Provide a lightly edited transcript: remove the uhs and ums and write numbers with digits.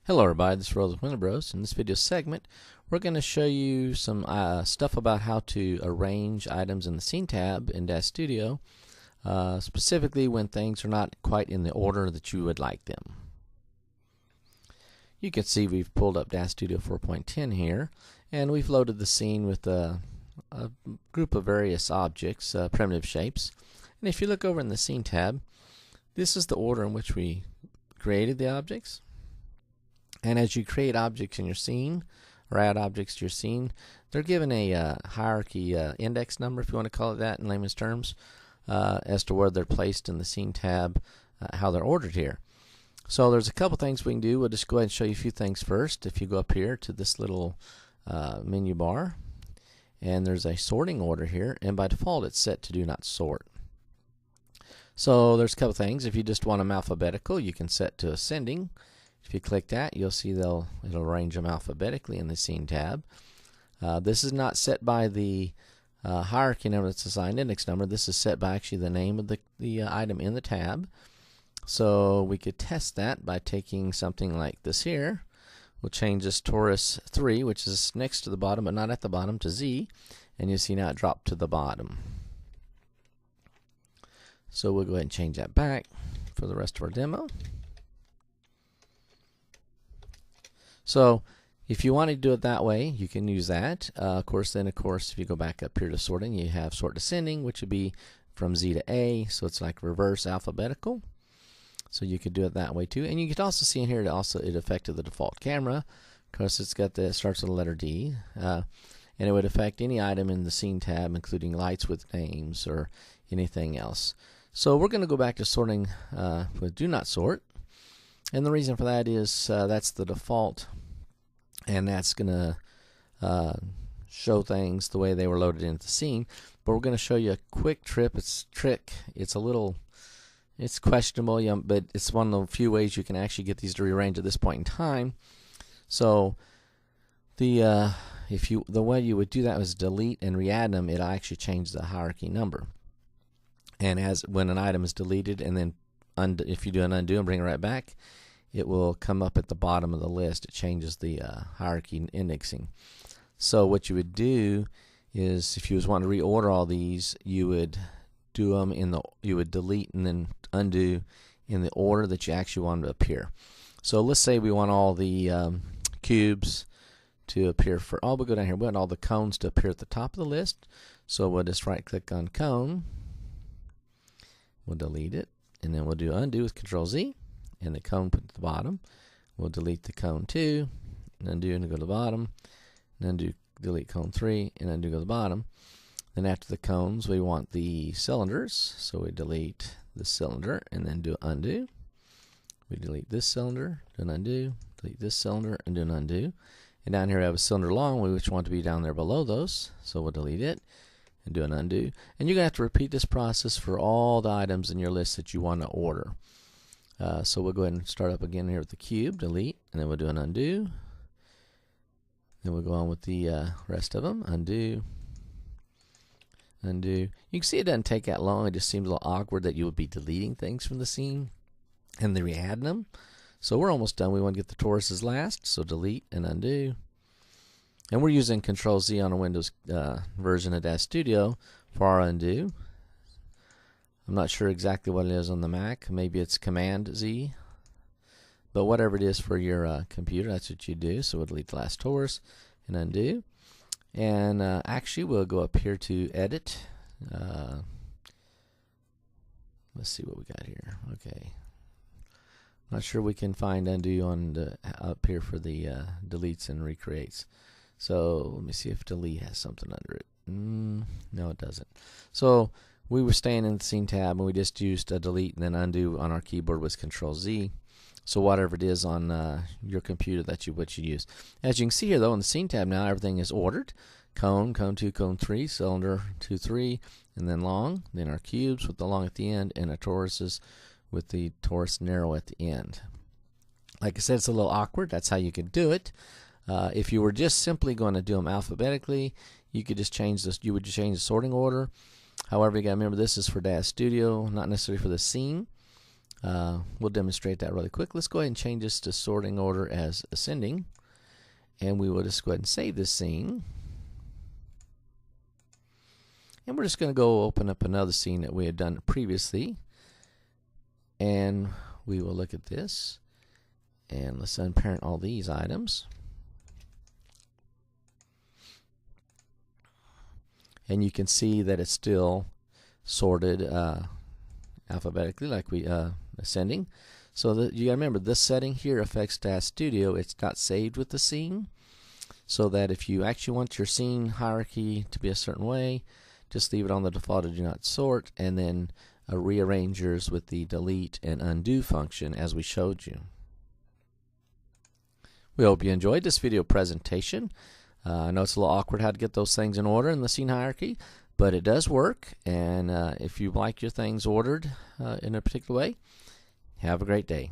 Hello everybody, this is Rose with Winter Bros. In this video segment, we're going to show you some stuff about how to arrange items in the Scene tab in DAZ Studio, specifically when things are not quite in the order that you would like them. You can see we've pulled up DAZ Studio 4.10 here, and we've loaded the scene with a group of various objects, primitive shapes. And if you look over in the Scene tab, this is the order in which we created the objects. And as you create objects in your scene, or add objects to your scene, they're given a hierarchy index number, if you want to call it that in layman's terms, as to where they're placed in the Scene tab, how they're ordered here. So there's a couple things we can do. We'll just go ahead and show you a few things first. If you go up here to this little menu bar, and there's a sorting order here, and by default it's set to do not sort. So there's a couple things. If you just want them alphabetical, you can set to ascending. If you click that, you'll see it'll arrange them alphabetically in the Scene tab. This is not set by the hierarchy number that's assigned index number. This is set by actually the name of the item in the tab. So we could test that by taking something like this here. We'll change this Taurus 3, which is next to the bottom but not at the bottom, to Z, and you'll see now it dropped to the bottom. So we'll go ahead and change that back for the rest of our demo. So if you want to do it that way, you can use that. Of course, if you go back up here to sorting, you have sort descending, which would be from Z to A, so it's like reverse alphabetical. So you could do it that way too. And you could also see in here that it affected the default camera, because it's got it starts with the letter D, and it would affect any item in the Scene tab, including lights with names or anything else. So we're going to go back to sorting with do not sort. And the reason for that is that's the default, and that's going to show things the way they were loaded into the scene. But we're going to show you a quick trick. It's questionable, but it's one of the few ways you can actually get these to rearrange at this point in time. So the way you would do that was delete and re-add them. It'll actually change the hierarchy number. And when an item is deleted, and then if you do an undo and bring it right back, it will come up at the bottom of the list. It changes the hierarchy indexing. So what you would do is, if you was wanting to reorder all these, you would do them you would delete and then undo in the order that you actually want them to appear. So let's say we want all the cubes to appear we'll go down here. We want all the cones to appear at the top of the list. So we'll just right click on cone. We'll delete it, and then we'll do undo with Control Z, and the cone put at the bottom. We'll delete the cone 2, and undo and go to the bottom, and undo, delete cone 3, and undo go to the bottom. Then after the cones, we want the cylinders, so we delete the cylinder and then do undo. We delete this cylinder, do an undo, delete this cylinder, and do an undo. And down here we have a cylinder long, which we want to be down there below those, so we'll delete it and do an undo. And you're going to have to repeat this process for all the items in your list that you want to order. So we'll go ahead and start up again here with the cube, delete, and then we'll do an undo. Then we'll go on with the rest of them, undo, undo. You can see it doesn't take that long. It just seems a little awkward that you would be deleting things from the scene and then re-adding them. So we're almost done. We want to get the Tauruses last, so delete and undo. And we're using Control Z on a Windows version of DAZ Studio for our undo. I'm not sure exactly what it is on the Mac. Maybe it's Command Z. But whatever it is for your computer, that's what you do. So we'll delete the last Taurus and undo. And actually, we'll go up here to Edit. Let's see what we got here. Okay. Not sure we can find undo up here for the deletes and recreates. So let me see if delete has something under it. No, it doesn't. So we were staying in the Scene tab, and we just used a delete and then undo on our keyboard with Control Z. So whatever it is on your computer, that's what you use. As you can see here, though, in the Scene tab now, everything is ordered. Cone, cone 2, cone 3, cylinder 2, 3, and then long. Then our cubes with the long at the end, and our Tauruses with the Taurus narrow at the end. Like I said, it's a little awkward. That's how you could do it. If you were just simply going to do them alphabetically, you could just change this. You would just change the sorting order. However, you got to remember this is for DAZ Studio, not necessarily for the scene. We'll demonstrate that really quick. Let's go ahead and change this to sorting order as ascending, and we will just go ahead and save this scene. And we're just going to go open up another scene that we had done previously, and we will look at this, and let's unparent all these items. And you can see that it's still sorted alphabetically, like we ascending. So you gotta remember, this setting here affects Dash Studio. It's not saved with the scene, so that if you actually want your scene hierarchy to be a certain way, just leave it on the default of do not sort, and then rearrange yours with the delete and undo function as we showed you. We hope you enjoyed this video presentation. I know it's a little awkward how to get those things in order in the scene hierarchy, but it does work. And if you like your things ordered in a particular way, have a great day.